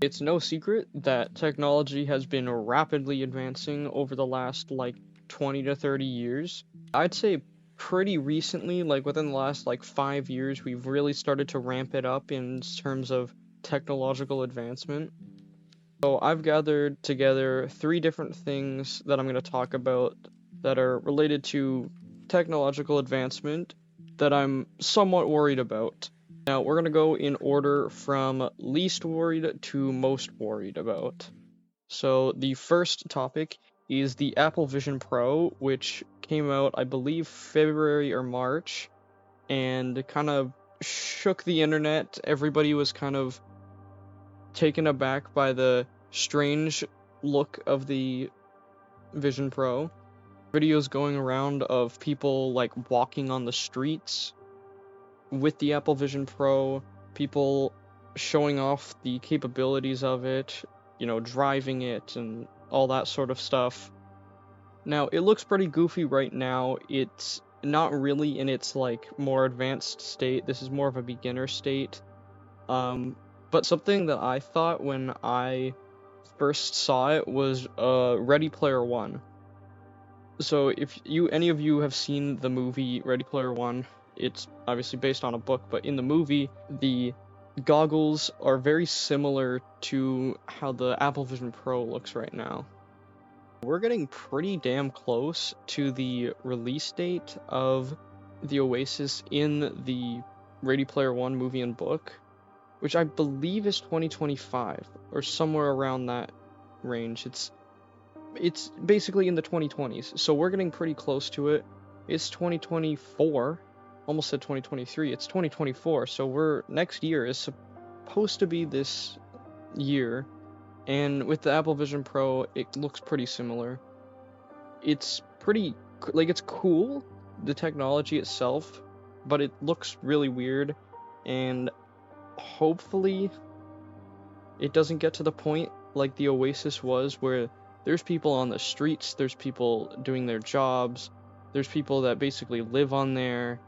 It's no secret that technology has been rapidly advancing over the last, like, 20 to 30 years. I'd say pretty recently, like within the last, like, 5 years, we've really started to ramp it up in terms of technological advancement. So I've gathered together 3 different things that I'm going to talk about that are related to technological advancement that I'm somewhat worried about. Now, we're going to go in order from least worried to most worried about. So, the first topic is the Apple Vision Pro, which came out, I believe, February or March, and kind of shook the internet. Everybody was kind of taken aback by the strange look of the Vision Pro. Videos going around of people, like, walking on the streets with the Apple Vision Pro, people showing off the capabilities of it, driving it and all that sort of stuff. Now, it looks pretty goofy right now. It's not really in its, like, more advanced state. This is more of a beginner state. But something that I thought when I first saw it was Ready Player One. So if any of you have seen the movie Ready Player One, it's obviously based on a book, but in the movie, the goggles are very similar to how the Apple Vision Pro looks right now. We're getting pretty damn close to the release date of the Oasis in the Ready Player One movie and book, which I believe is 2025 or somewhere around that range. It's basically in the 2020s, so we're getting pretty close to it. It's 2024, almost said 2023, it's 2024, so next year is supposed to be this year, and with the Apple Vision Pro, it looks pretty similar. It's pretty, like, it's cool, the technology itself, but it looks really weird, and hopefully it doesn't get to the point like the Oasis was, where there's people on the streets, there's people doing their jobs, there's people that basically live on there.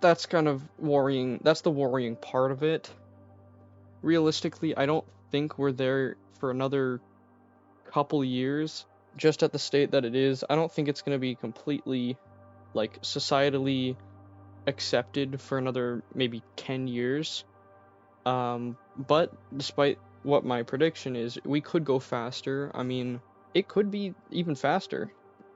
That's kind of worrying. That's the worrying part of it. Realistically, I don't think we're there for another couple years. Just at the state that it is, I don't think it's going to be completely, like, societally accepted for another maybe 10 years. But despite what my prediction is, we could go faster. I mean, it could be even faster.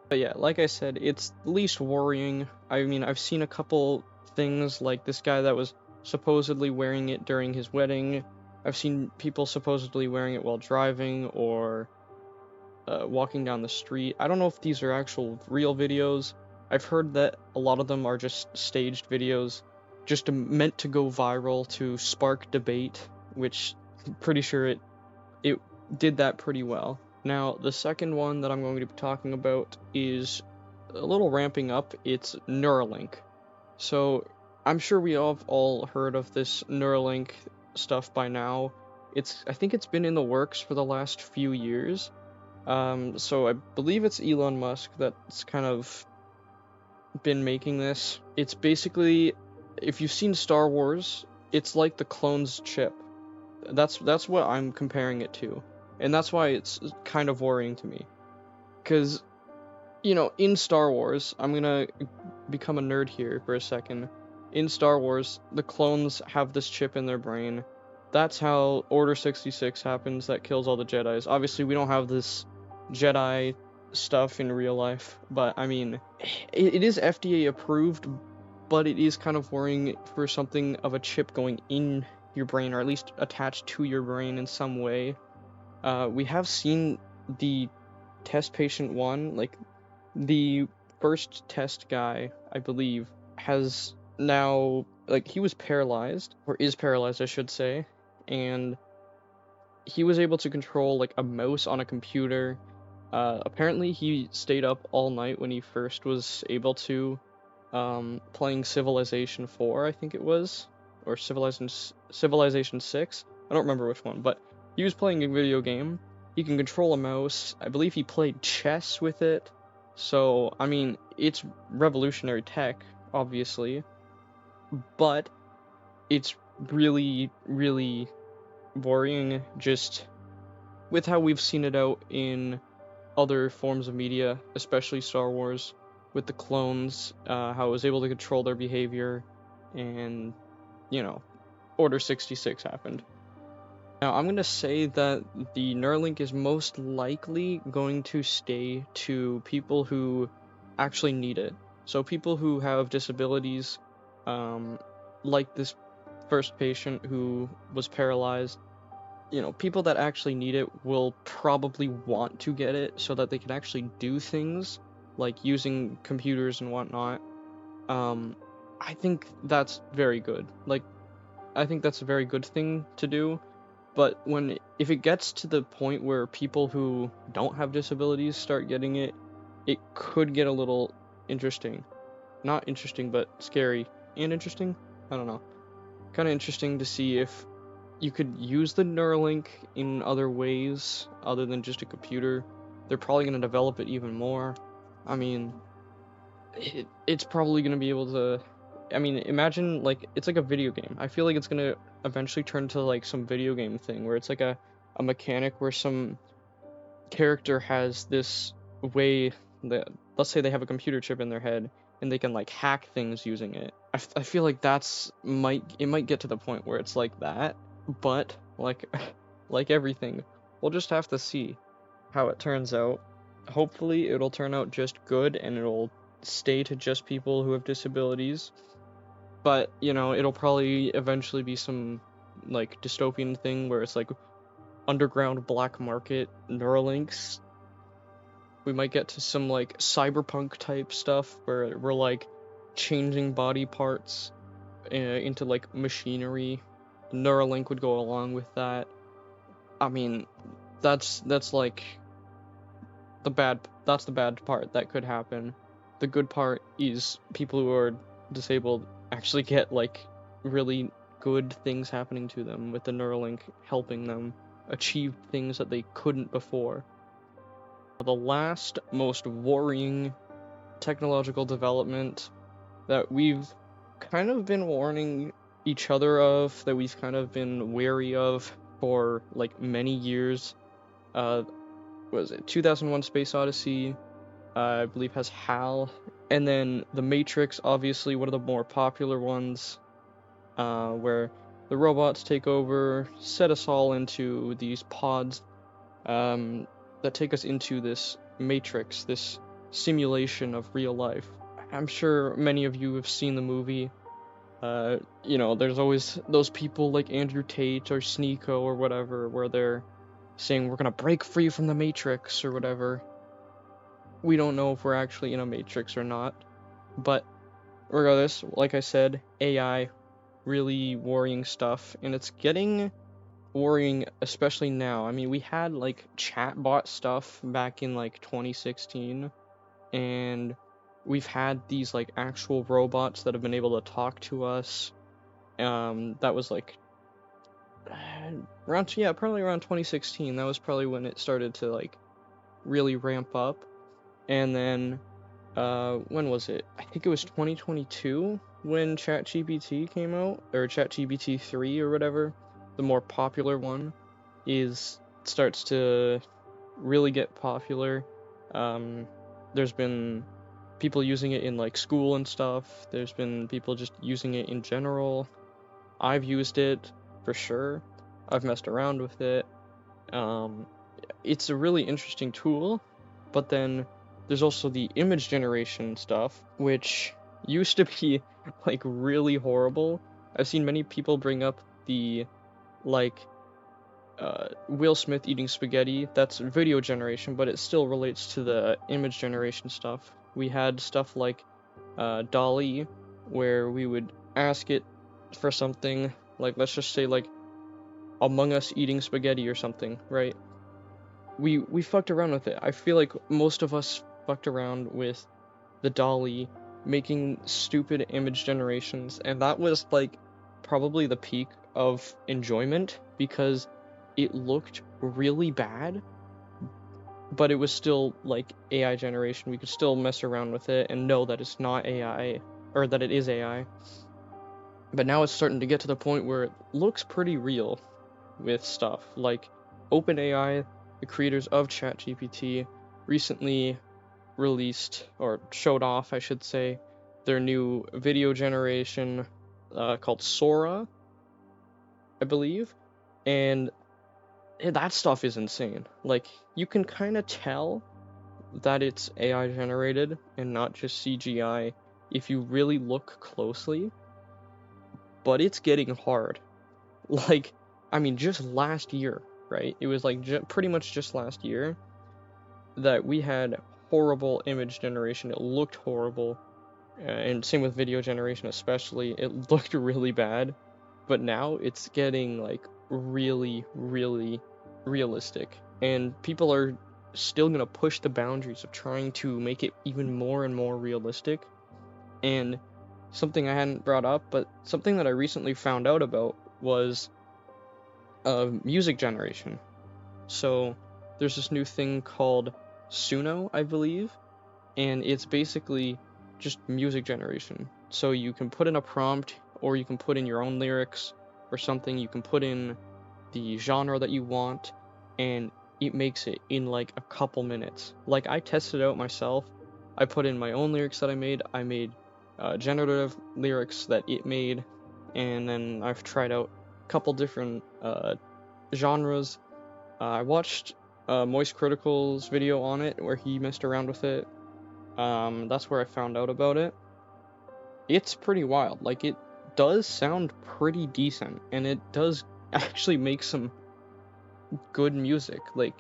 But yeah, like I said, it's the least worrying. I mean, I've seen a couple things, like this guy that was supposedly wearing it during his wedding. I've seen people supposedly wearing it while driving or walking down the street. I don't know if these are actual real videos. I've heard that a lot of them are just staged videos, just meant to go viral to spark debate, which I'm pretty sure it did that pretty well. Now, the second one that I'm going to be talking about is a little ramping up. It's Neuralink. So, I'm sure we have all heard of this Neuralink stuff by now. I think it's been in the works for the last few years. So I believe it's Elon Musk that's kind of been making this. It's basically, if you've seen Star Wars, it's like the clone's chip. That's what I'm comparing it to. And that's why it's kind of worrying to me. Because, in Star Wars, I'm gonna become a nerd here for a second. In Star Wars, the clones have this chip in their brain. That's how Order 66 happens that kills all the Jedis. Obviously, we don't have this Jedi stuff in real life, but I mean, it is FDA approved, but it is kind of worrying for something of a chip going in your brain, or at least attached to your brain in some way. We have seen the test patient one, like the first test guy, I believe, has now, like, he was paralyzed, or is paralyzed, I should say, and he was able to control, like, a mouse on a computer. Apparently he stayed up all night when he first was able to, playing Civilization 4, I think it was, or Civilization 6, I don't remember which one, but he was playing a video game. He can control a mouse. I believe he played chess with it. So, I mean, it's revolutionary tech, obviously, but it's really, really worrying just with how we've seen it out in other forms of media, especially Star Wars, with the clones, how it was able to control their behavior, and, you know, Order 66 happened. Now, I'm going to say that the Neuralink is most likely going to stay to people who actually need it. So people who have disabilities, like this first patient who was paralyzed, people that actually need it will probably want to get it so that they can actually do things like using computers and whatnot. I think that's very good. Like, I think that's a very good thing to do. But if it gets to the point where people who don't have disabilities start getting it, it could get a little interesting. Not interesting, but scary and interesting. I don't know. Kind of interesting to see if you could use the Neuralink in other ways other than just a computer. They're probably going to develop it even more. I mean, it's probably going to be able to... I mean, imagine, like, it's like a video game. I feel like it's going to eventually turn to, like, some video game thing where it's like a mechanic where some character has this way that... Let's say they have a computer chip in their head and they can, like, hack things using it. I feel like it might get to the point where it's like that, but, like everything, we'll just have to see how it turns out. Hopefully it'll turn out just good and it'll stay to just people who have disabilities. But, it'll probably eventually be some, like, dystopian thing where it's like underground black market Neuralinks. We might get to some, like, cyberpunk type stuff where we're, like, changing body parts into, like, machinery. Neuralink would go along with that. I mean, that's like that's the bad part that could happen. The good part is people who are disabled actually get, like, really good things happening to them with the Neuralink helping them achieve things that they couldn't before. The last most worrying technological development that we've kind of been warning each other of, that we've kind of been wary of for, like, many years, was it 2001 Space Odyssey, I believe has HAL, and then The Matrix, obviously one of the more popular ones, where the robots take over, set us all into these pods, that take us into this matrix, this simulation of real life. I'm sure many of you have seen the movie. There's always those people like Andrew Tate or Sneeko or whatever, where they're saying we're gonna break free from the Matrix or whatever. We don't know if we're actually in a Matrix or not, but regardless, like I said, AI, really worrying stuff, and it's getting worrying especially now. I mean, we had, like, chatbot stuff back in, like, 2016, and we've had these, like, actual robots that have been able to talk to us. That was, like, probably around 2016. That was probably when it started to, like, really ramp up. And then, when was it? I think it was 2022 when ChatGPT came out, or ChatGPT 3 or whatever. The more popular one starts to really get popular. There's been people using it in, like, school and stuff. There's been people just using it in general. I've used it for sure. I've messed around with it. It's a really interesting tool, but then there's also the image generation stuff, which used to be, like, really horrible. I've seen many people bring up the, like, Will Smith eating spaghetti. That's video generation, but it still relates to the image generation stuff. We had stuff like DALL-E, where we would ask it for something, like, let's just say, like, Among Us eating spaghetti or something, right? We fucked around with it. I feel like most of us fucked around with the DALL-E, making stupid image generations, and that was, like, probably the peak of enjoyment, because it looked really bad, but it was still, like, AI generation. We could still mess around with it and know that it's not AI, or that it is AI. But now it's starting to get to the point where it looks pretty real. with stuff. Like OpenAI, the creators of ChatGPT, recently released, or showed off, I should say, their new video generation called Sora, I believe. And that stuff is insane. Like, you can kind of tell that it's AI generated and not just CGI if you really look closely, but it's getting hard. Like, I mean, just last year, right? It was like pretty much just last year that we had horrible image generation. It looked horrible, and same with video generation especially. It looked really bad, but now it's getting like really, really realistic, and people are still gonna push the boundaries of trying to make it even more and more realistic. And something I hadn't brought up, but something that I recently found out about was music generation. So there's this new thing called Suno, I believe, and it's basically just music generation. So you can put in a prompt, or you can put in your own lyrics or something. You can put in the genre that you want, and it makes it in like a couple minutes. Like, I tested it out myself. I put in my own lyrics that I made. I made generative lyrics that it made, and then I've tried out a couple different genres. I watched Moist Critical's video on it where he messed around with it. That's where I found out about it. It's pretty wild. Like, it does sound pretty decent, and it does actually make some good music. Like,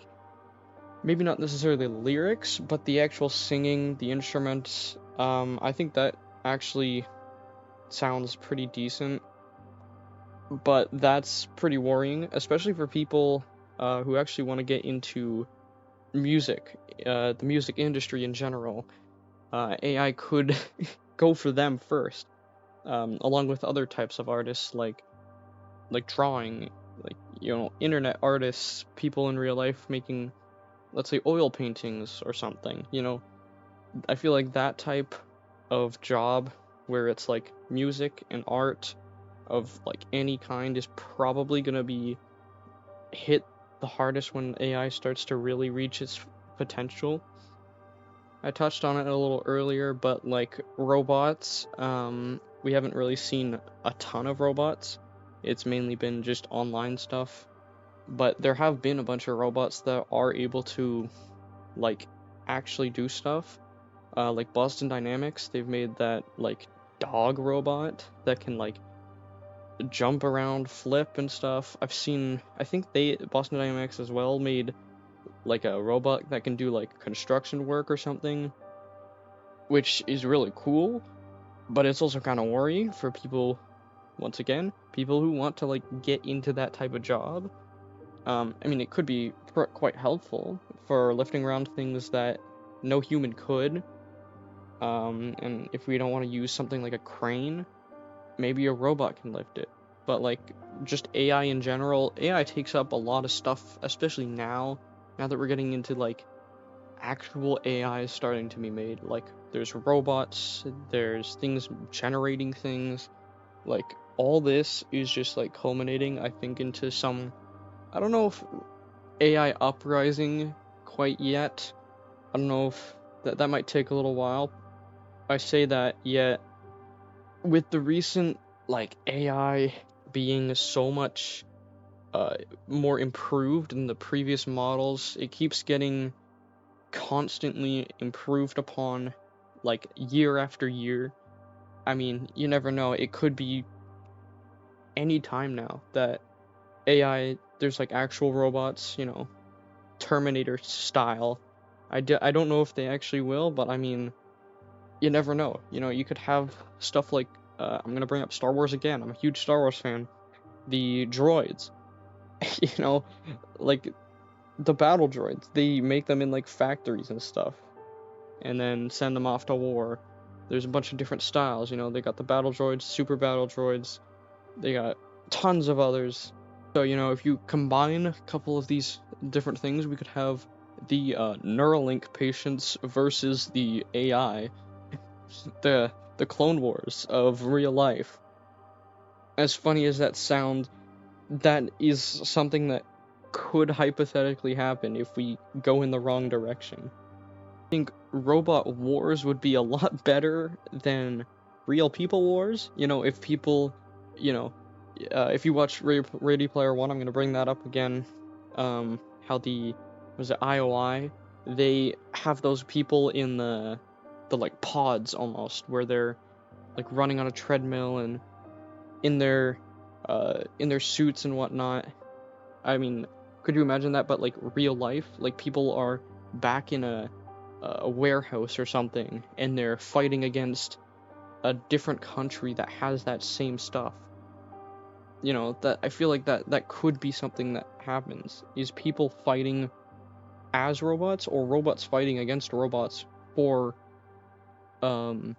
maybe not necessarily the lyrics, but the actual singing, the instruments, I think that actually sounds pretty decent. But that's pretty worrying, especially for people who actually want to get into music, the music industry in general. AI could go for them first, along with other types of artists like drawing, like, you know, internet artists, people in real life making, let's say, oil paintings or something. You know, I feel like that type of job where it's like music and art of like any kind is probably gonna be hit the hardest when AI starts to really reach its potential. I touched on it a little earlier, but like robots, we haven't really seen a ton of robots. It's mainly been just online stuff, but there have been a bunch of robots that are able to like actually do stuff. Like Boston Dynamics, they've made that like dog robot that can like jump around, flip and stuff. I think Boston Dynamics as well made like a robot that can do like construction work or something, which is really cool, but it's also kind of worrying for people, once again, people who want to like get into that type of job. I mean, it could be quite helpful for lifting around things that no human could. And if we don't want to use something like a crane, maybe a robot can lift it. But like, just AI in general, AI takes up a lot of stuff, especially now that we're getting into like actual AI starting to be made. Like, there's robots, there's things generating things. Like, all this is just like culminating, I think, into some, I don't know if AI uprising quite yet. I don't know if that might take a little while. I say that, yet with the recent like AI being so much more improved than the previous models, it keeps getting constantly improved upon, like year after year. I mean, you never know, it could be any time now that AI, there's like actual robots, you know, Terminator style. I don't know if they actually will, but I mean, you never know. You know, you could have stuff like, I'm gonna bring up Star Wars again. I'm a huge Star Wars fan. The droids, you know, like the battle droids, they make them in like factories and stuff, and then send them off to war. There's a bunch of different styles, you know, they got the battle droids, super battle droids, they got tons of others. So, you know, if you combine a couple of these different things, we could have the Neuralink patients versus the AI, the Clone Wars of real life. As funny as that sounds, that is something that could hypothetically happen if we go in the wrong direction. I think robot wars would be a lot better than real people wars. You know, if people, you know, if you watch Ready Player One, I'm gonna bring that up again. How was it IOI? They have those people in the like pods almost, where they're like running on a treadmill and in their suits and whatnot. I mean, could you imagine that? But like real life, like people are back in a warehouse or something, and they're fighting against a different country that has that same stuff. You know, that I feel like that could be something that happens. Is people fighting as robots, or robots fighting against robots for um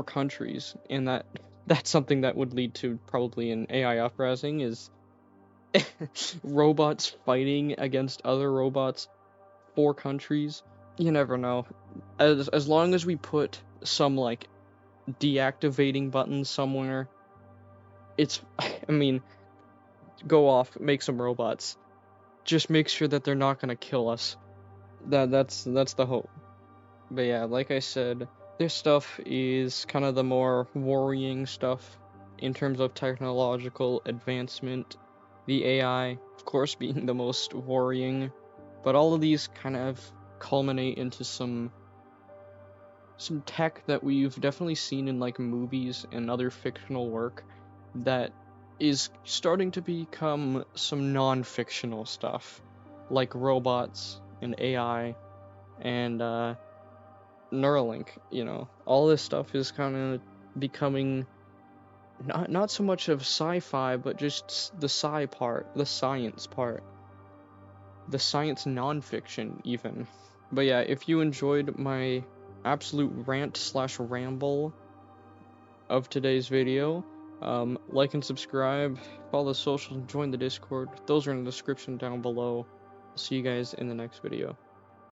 countries, and that's something that would lead to probably an AI uprising, is robots fighting against other robots for countries. You never know. As long as we put some like deactivating buttons somewhere, it's I mean, go off, make some robots. Just make sure that they're not gonna kill us. That's the hope. But yeah, like I said, this stuff is kind of the more worrying stuff in terms of technological advancement. The AI, of course, being the most worrying, but all of these kind of culminate into some tech that we've definitely seen in like movies and other fictional work that is starting to become some non-fictional stuff, like robots and AI and Neuralink. You know, all this stuff is kind of becoming not so much of sci-fi, but just the sci part, the science part, the science non-fiction even. But yeah, if you enjoyed my absolute rant slash ramble of today's video, like and subscribe, follow the socials, and join the Discord. Those are in the description down below. I'll see you guys in the next video.